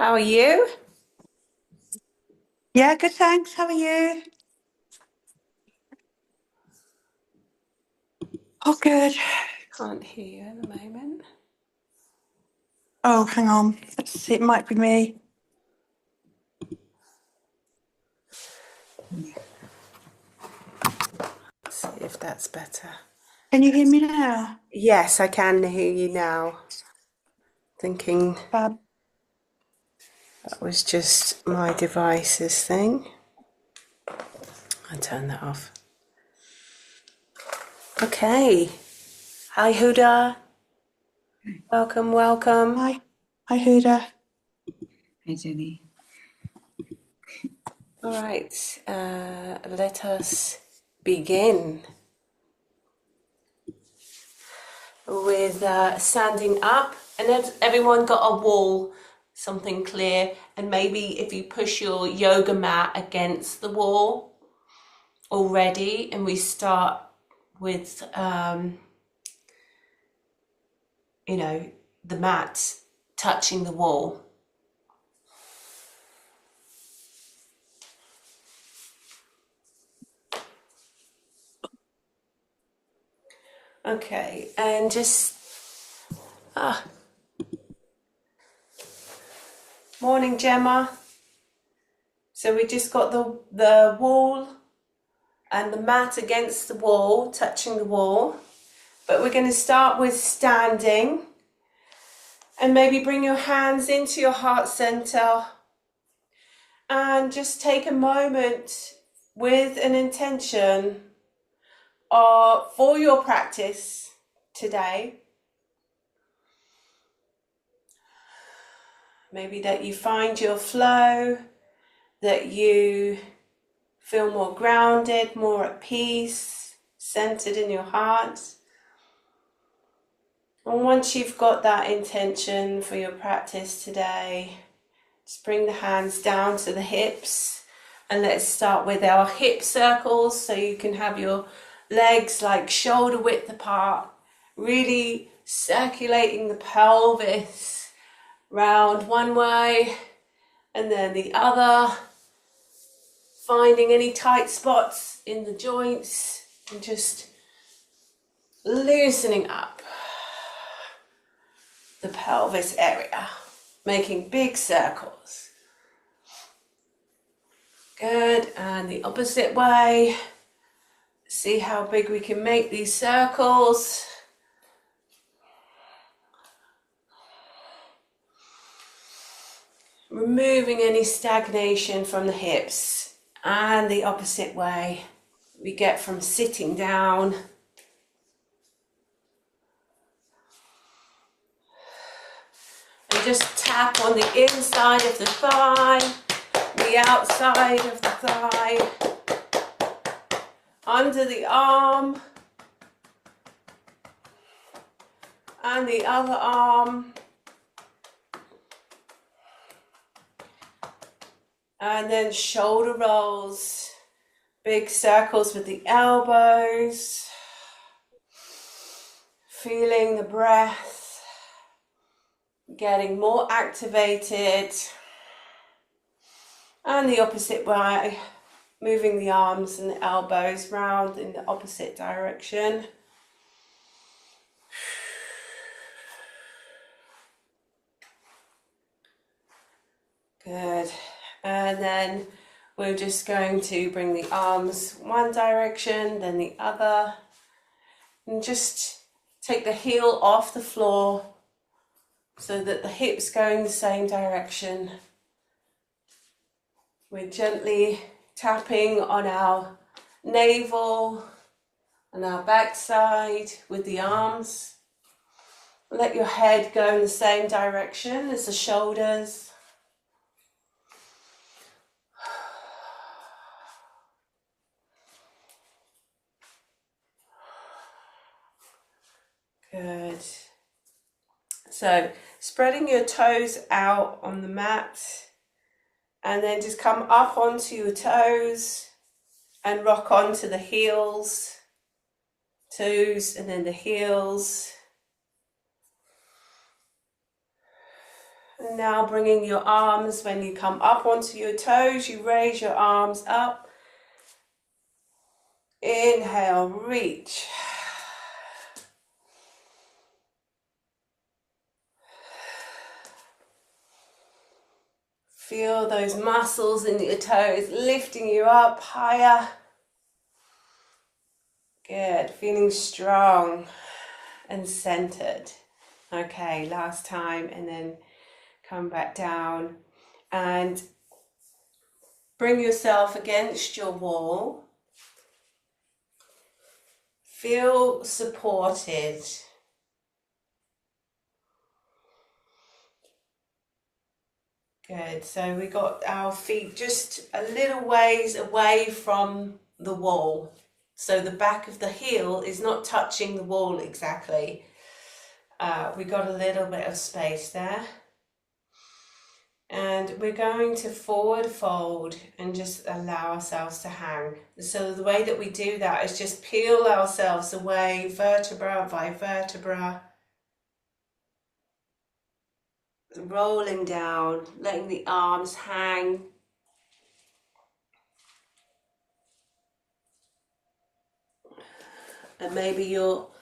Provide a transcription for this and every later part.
How are you? Yeah, good, thanks. How are you? Oh, good. Can't hear you at the moment. Oh, hang on. Let's see, it might be me. Let's see if that's better. Can you hear me now? Yes, I can hear you now. Thinking Fab. that was just my devices thing. I turn that off. Okay. Hi, Huda. Welcome, welcome. Hi. Hi, Huda. Hi, Jenny. All right. Let us begin with standing up. And everyone got a wall, something clear. And maybe if you push your yoga mat against the wall already, and we start with, the mat touching the wall. Okay, and just, morning, Gemma. So we just got the wall and the mat against the wall, touching the wall. But we're going to start with standing. And maybe bring your hands into your heart center and just take a moment with an intention for your practice today. Maybe that you find your flow, that you feel more grounded, more at peace, centered in your heart. And once you've got that intention for your practice today, just bring the hands down to the hips, and let's start with our hip circles, so you can have your legs like shoulder width apart, really circulating the pelvis round one way and then the other, finding any tight spots in the joints and just loosening up the pelvis area, making big circles. Good, and the opposite way. See how big we can make these circles. Removing any stagnation from the hips, and the opposite way. We get from sitting down and just tap on the inside of the thigh, the outside of the thigh, under the arm, and the other arm. And then shoulder rolls, big circles with the elbows, feeling the breath, getting more activated. And the opposite way, moving the arms and the elbows round in the opposite direction. Good. And then we're just going to bring the arms one direction, then the other, and just take the heel off the floor so that the hips go in the same direction. We're gently tapping on our navel and our backside with the arms. Let your head go in the same direction as the shoulders. Good. So spreading your toes out on the mat, and then just come up onto your toes and rock onto the heels, toes and then the heels. And now bringing your arms, when you come up onto your toes, you raise your arms up. Inhale, reach. Feel those muscles in your toes lifting you up higher. Good, feeling strong and centered. Okay, last time, and then come back down and bring yourself against your wall. Feel supported. Good, so we got our feet just a little ways away from the wall. So the back of the heel is not touching the wall exactly. We got a little bit of space there. And we're going to forward fold and just allow ourselves to hang. So the way that we do that is just peel ourselves away, vertebra by vertebra, rolling down, letting the arms hang. And maybe you'll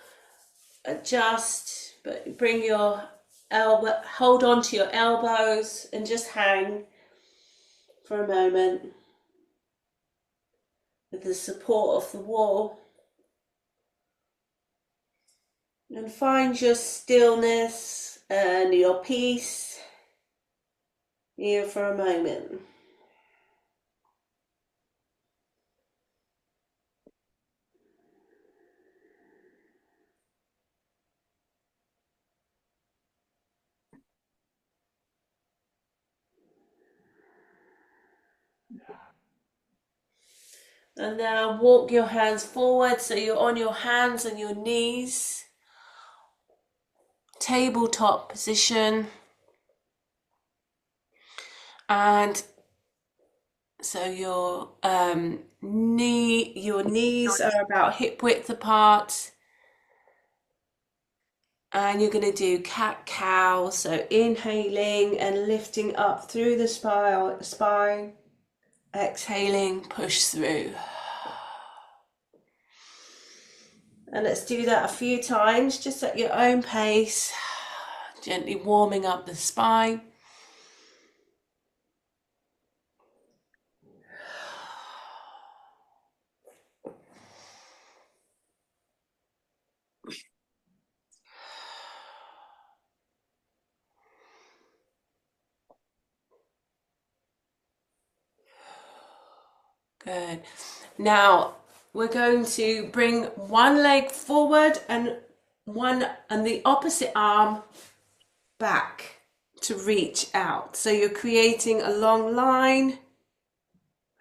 adjust, but bring your elbow, hold on to your elbows and just hang for a moment with the support of the wall. And find your stillness and your peace here for a moment. And now walk your hands forward so you're on your hands and your knees. Tabletop position. And so your knees are about hip width apart. And you're going to do cat-cow. So inhaling and lifting up through the spine. Exhaling, push through. And let's do that a few times, just at your own pace. Gently warming up the spine. Good. Now we're going to bring one leg forward and the opposite arm back to reach out. So you're creating a long line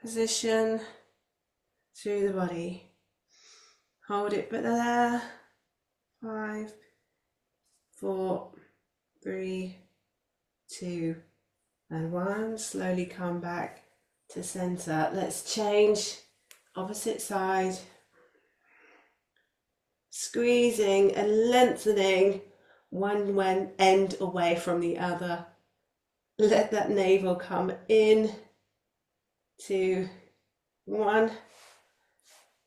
position through the body. Hold it there. 5, 4, 3, 2, and 1. Slowly come back to center. Let's change opposite side. Squeezing and lengthening one end away from the other. Let that navel come in, 2, 1,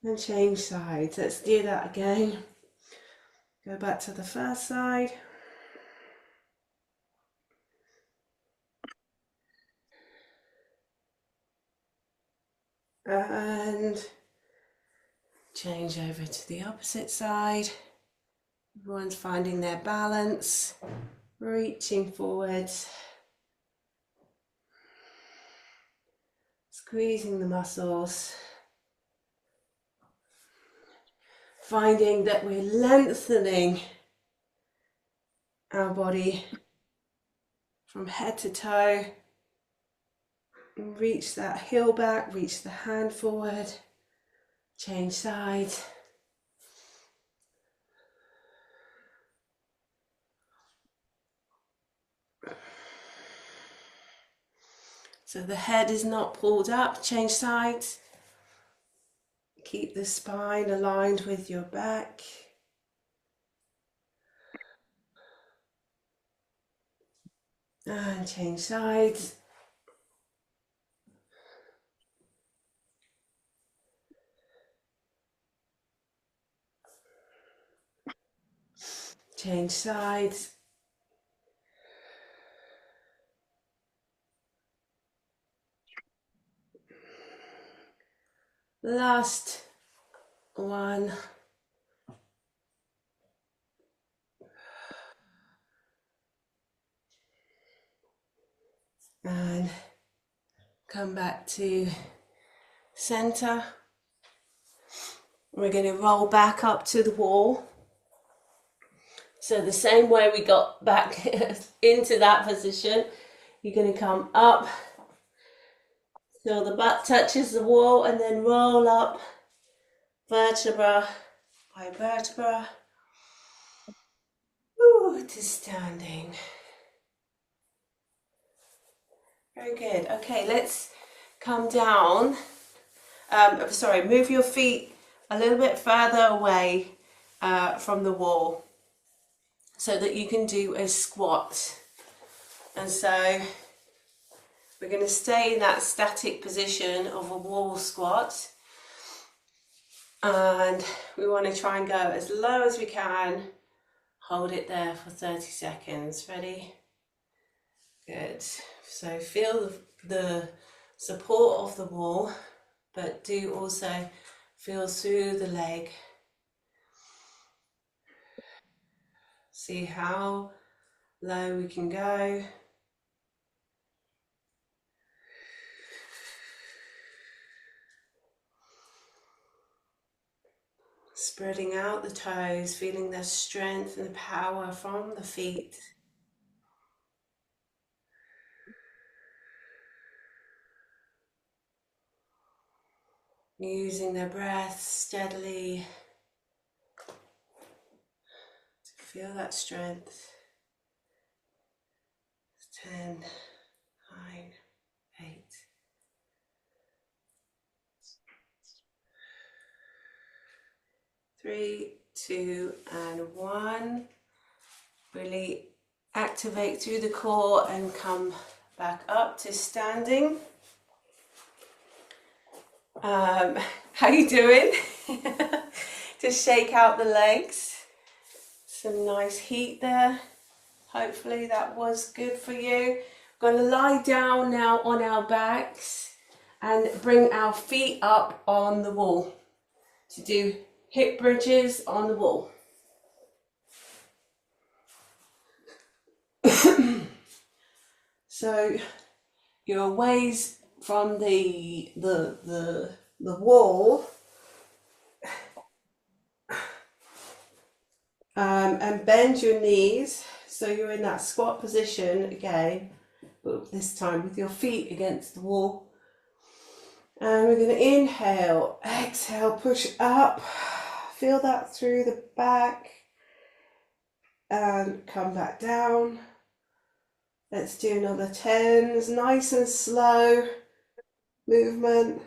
and change sides. Let's do that again. Go back to the first side. And change over to the opposite side. Everyone's finding their balance, reaching forwards, squeezing the muscles, finding that we're lengthening our body from head to toe. Reach that heel back, reach the hand forward, change sides. So the head is not pulled up, change sides. Keep the spine aligned with your back. And change sides. Change sides. Last one. And come back to center. We're going to roll back up to the wall. So the same way we got back into that position, you're going to come up till the butt touches the wall and then roll up vertebra by vertebra. Ooh, to standing. Very good. Okay, let's come down. Sorry, move your feet a little bit further away from the wall so that you can do a squat. And so we're going to stay in that static position of a wall squat. And we want to try and go as low as we can. Hold it there for 30 seconds. Ready? Good. So feel the support of the wall, but do also feel through the leg. See how low we can go. Spreading out the toes, feeling the strength and the power from the feet. Using the breath steadily to feel that strength. 10, 9, 8. Three, two, and one. Really activate through the core and come back up to standing. How you doing? Just shake out the legs. Some nice heat there. Hopefully that was good for you. We're going to lie down now on our backs and bring our feet up on the wall to do hip bridges on the wall. So you're ways from the wall, and bend your knees so you're in that squat position again, but this time with your feet against the wall. And we're going to inhale, exhale, push up, feel that through the back, and come back down. Let's do another 10, nice and slow movement.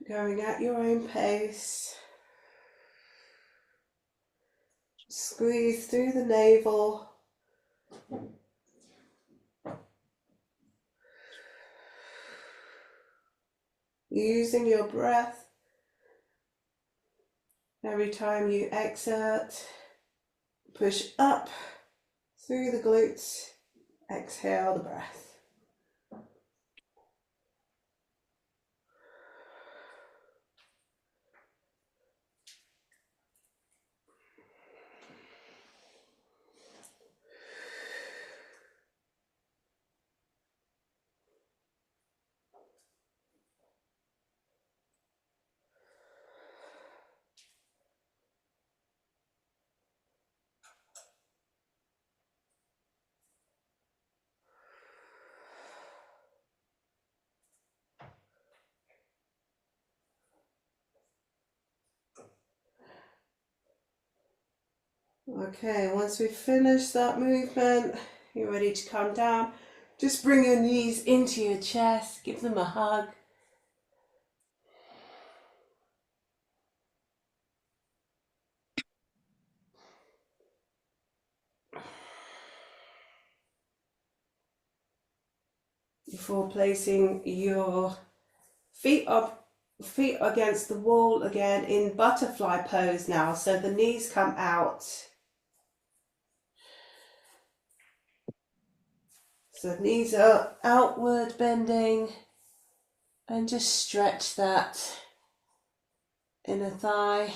Going at your own pace. Squeeze through the navel. Using your breath every time you exert. Push up through the glutes. Exhale the breath. Okay, once we've finished that movement, you're ready to come down. Just bring your knees into your chest, give them a hug. before placing your feet against the wall again in butterfly pose now. So the knees come out. So knees are outward bending, and just stretch that inner thigh.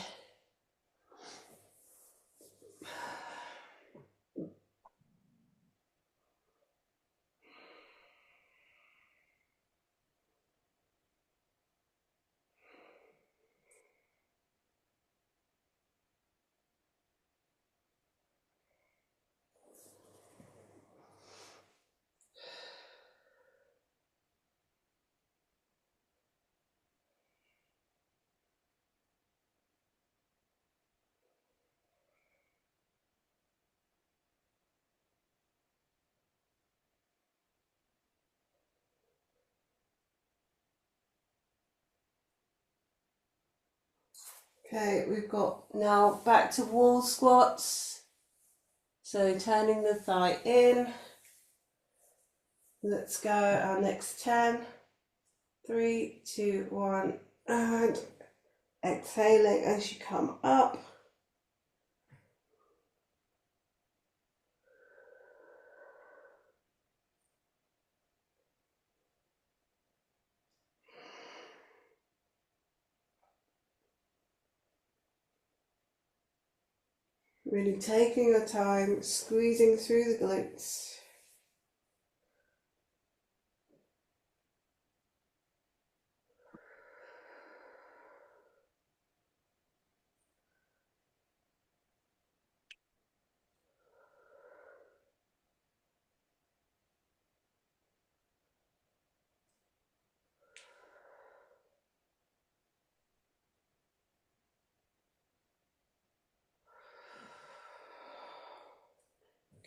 Okay, we've got now back to wall squats. So turning the thigh in. Let's go our next 10. 3, 2, 1, and exhaling as you come up. Really taking your time, squeezing through the glutes.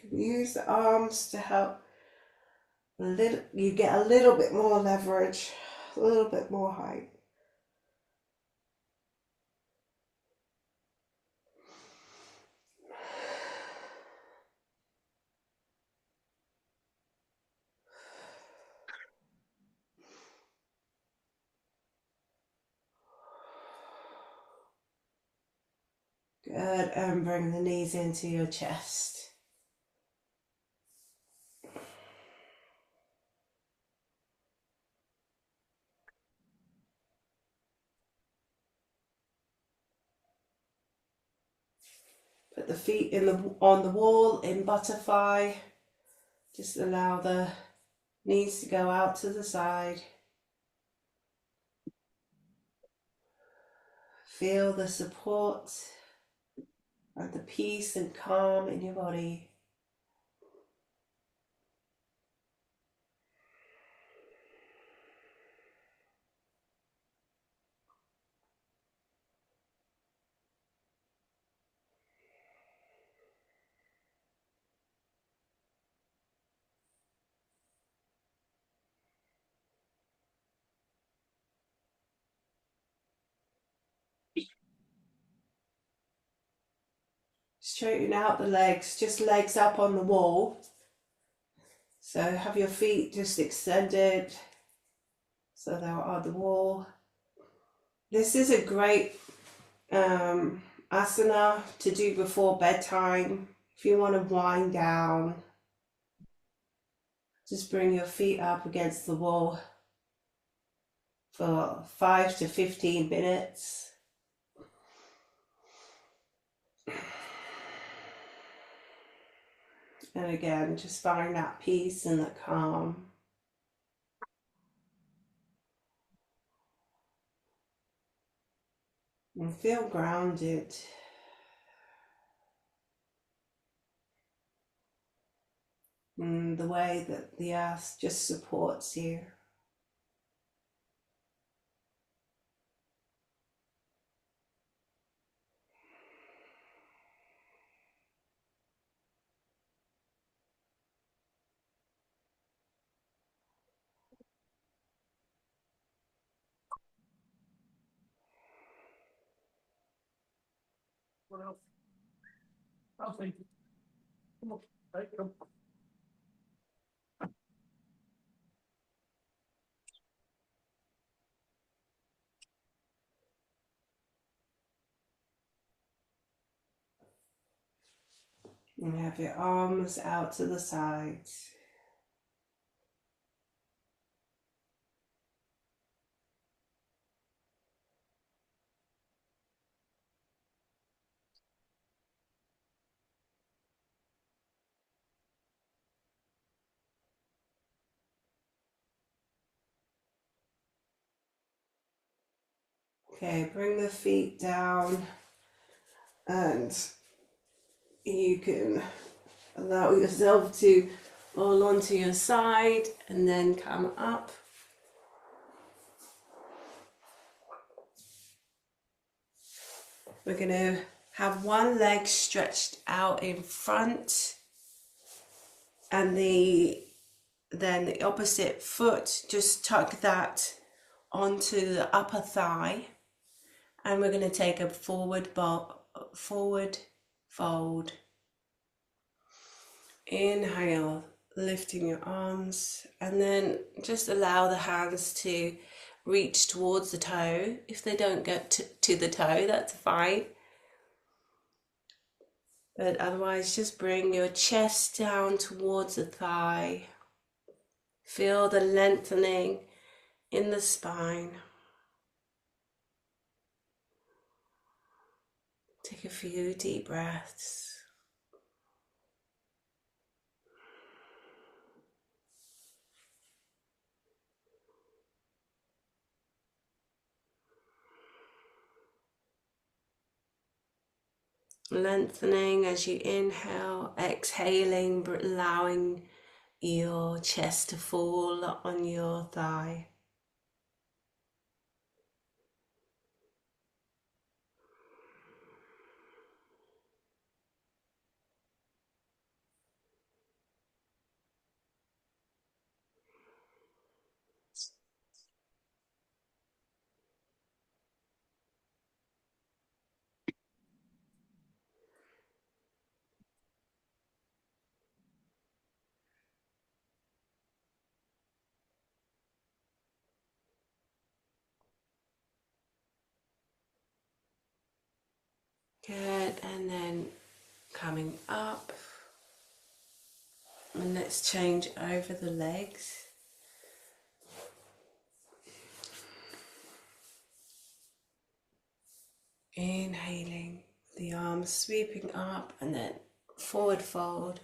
You can use the arms to help you get a little bit more leverage, a little bit more height. Good, and bring the knees into your chest. Put the feet on the wall in butterfly. Just allow the knees to go out to the side. Feel the support and the peace and calm in your body. Straighten out the legs, just legs up on the wall. So have your feet just extended so they're on the wall. This is a great asana to do before bedtime. If you want to wind down, just bring your feet up against the wall for 5 to 15 minutes. And again, just find that peace and that calm. And feel grounded. In the way that the earth just supports you. What else? I'll take it. Come on. Right, come. And have your arms out to the sides. Okay, bring the feet down and you can allow yourself to roll onto your side and then come up. We're going to have one leg stretched out in front and then the opposite foot, just tuck that onto the upper thigh, and we're going to take a forward fold. Inhale, lifting your arms, and then just allow the hands to reach towards the toe. If they don't get to the toe, that's fine. But otherwise, just bring your chest down towards the thigh. Feel the lengthening in the spine. Take a few deep breaths. Lengthening as you inhale, exhaling, allowing your chest to fall on your thigh. Good, and then coming up, and let's change over the legs. Inhaling, the arms sweeping up and then forward fold.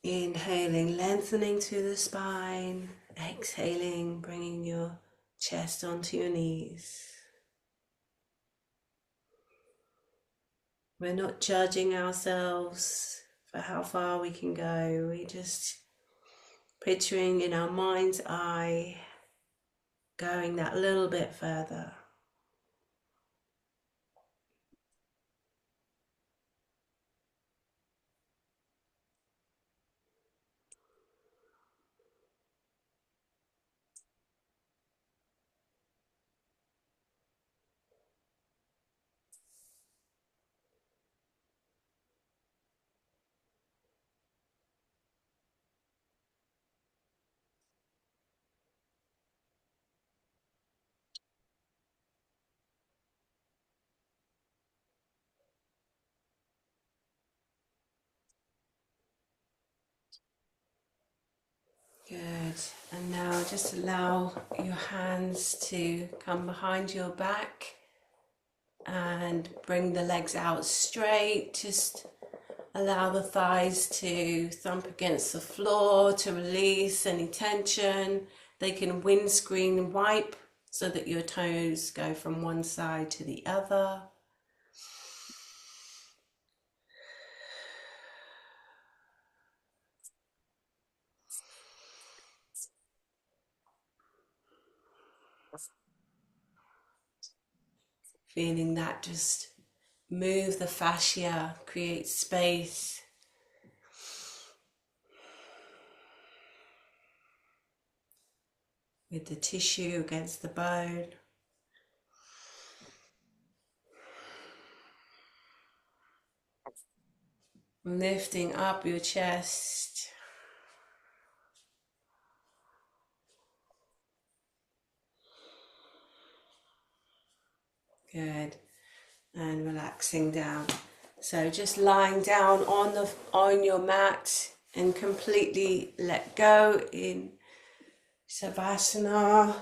Inhaling, lengthening to the spine. Exhaling, bringing your chest onto your knees. We're not judging ourselves for how far we can go. We're just picturing in our mind's eye going that little bit further. Good. And now just allow your hands to come behind your back and bring the legs out straight. Just allow the thighs to thump against the floor to release any tension. They can windscreen wipe so that your toes go from one side to the other. Feeling that just move the fascia, create space. with the tissue against the bone. Lifting up your chest. Good. And relaxing down. So just lying down on your mat and completely let go in Savasana.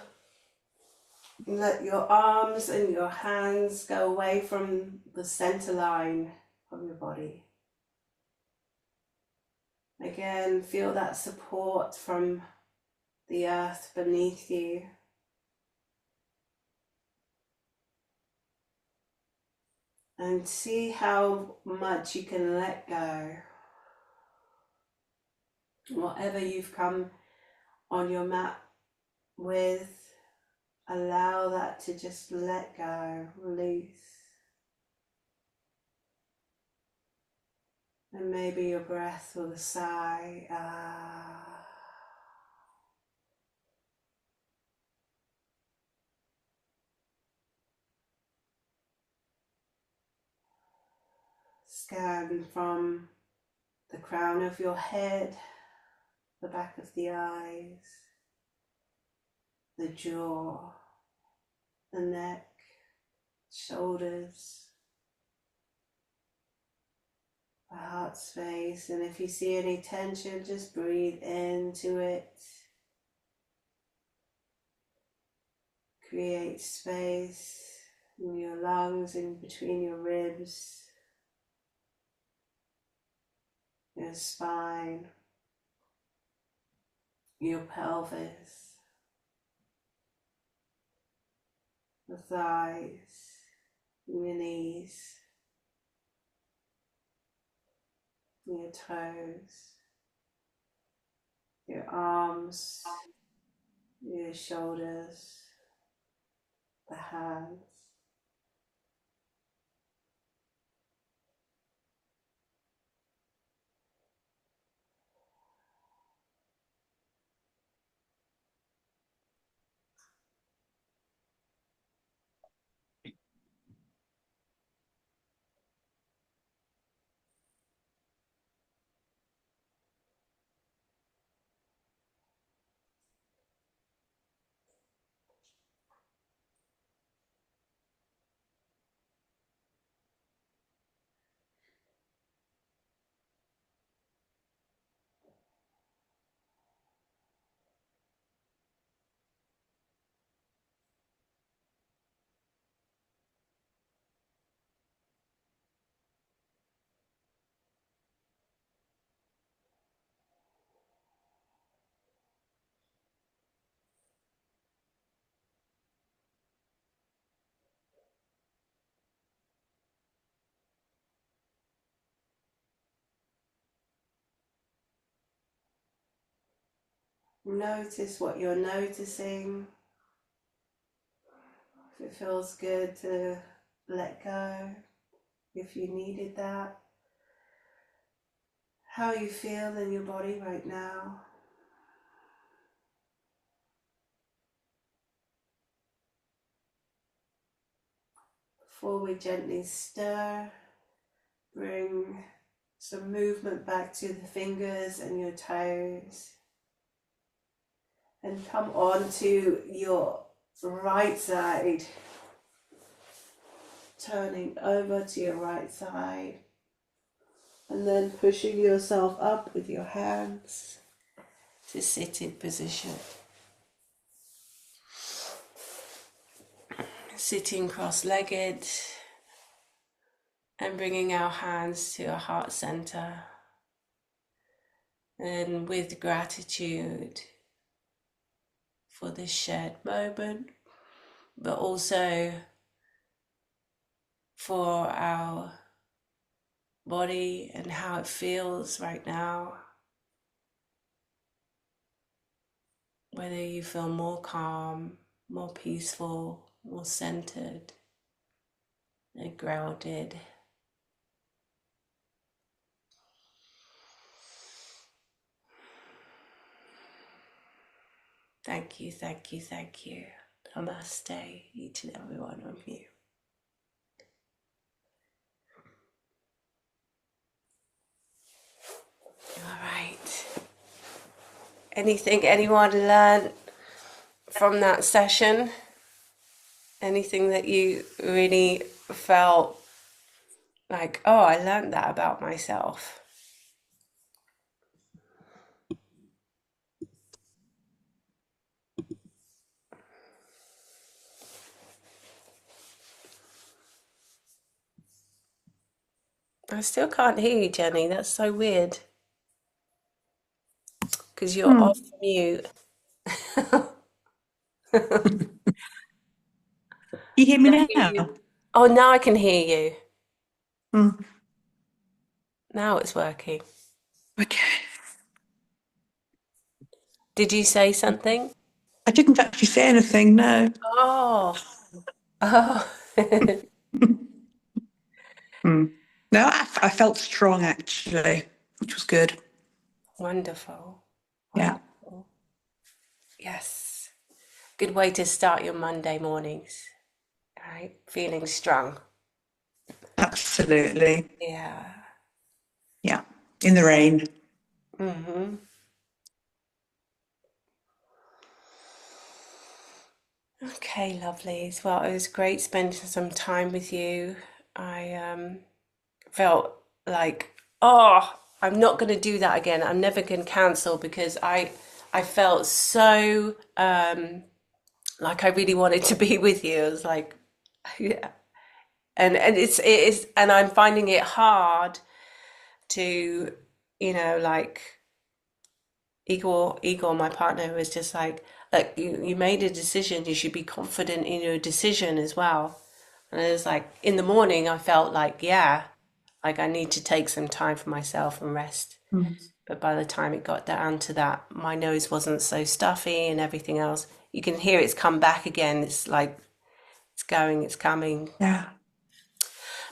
Let your arms and your hands go away from the center line of your body. Again, feel that support from the earth beneath you. And see how much you can let go. Whatever you've come on your mat with, allow that to just let go, release. And maybe your breath with a sigh. Scan from the crown of your head, the back of the eyes, the jaw, the neck, shoulders, the heart space. And if you see any tension, just breathe into it. Create space in your lungs, in between your ribs, your spine, your pelvis, the thighs, your knees, your toes, your arms, your shoulders, the hands. Notice what you're noticing. If it feels good to let go, if you needed that. How you feel in your body right now. Before we gently stir, bring some movement back to the fingers and your toes. And come on to your right side. Turning over to your right side. And then pushing yourself up with your hands to sitting position. Sitting cross-legged and bringing our hands to our heart center. And with gratitude for this shared moment, but also for our body and how it feels right now. Whether you feel more calm, more peaceful, more centered and grounded. Thank you, thank you, thank you. Namaste, each and every one of you. All right. Anything anyone learned from that session? Anything that you really felt like, oh, I learned that about myself? I still can't hear you, Jenny. That's so weird because you're Hmm. off mute. You hear I me hear you. now? Oh, now I can hear you. Hmm. Now it's working. Okay. Did you say something? I didn't actually say anything, no. Oh, oh. Hmm. No, I felt strong actually, which was good. Wonderful. Yeah, Wonderful. Yes. Good way to start your Monday mornings, right? Feeling strong. absolutely. Yeah. Yeah, in the rain. Mm-hmm. Okay, lovelies. Well, it was great spending some time with you. I felt like, oh, I'm not going to do that again. I'm never going to cancel because I felt so like I really wanted to be with you. I was like, yeah. And it is, and I'm finding it hard to, like Igor, my partner, was just like you made a decision. You should be confident in your decision as well. And it was like in the morning, I felt like, yeah, like I need to take some time for myself and rest. Hmm. But by the time it got down to that, my nose wasn't so stuffy and everything else. You can hear it's come back again. It's like it's going, it's coming. Yeah.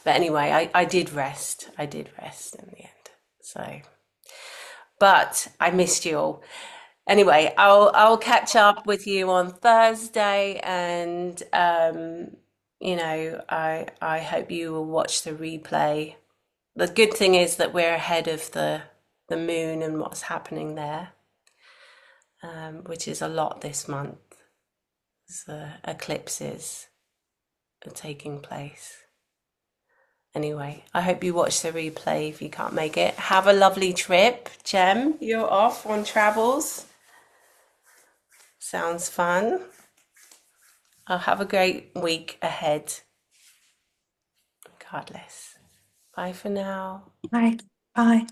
But anyway, I did rest. I did rest in the end. So, but I missed you all. Anyway, I'll catch up with you on Thursday, and I hope you will watch the replay. The good thing is that we're ahead of the moon and what's happening there, which is a lot this month. The eclipses are taking place. Anyway, I hope you watch the replay if you can't make it. Have a lovely trip, Jem. You're off on travels. Sounds fun. I'll have a great week ahead, regardless. Bye for now. Bye. Bye.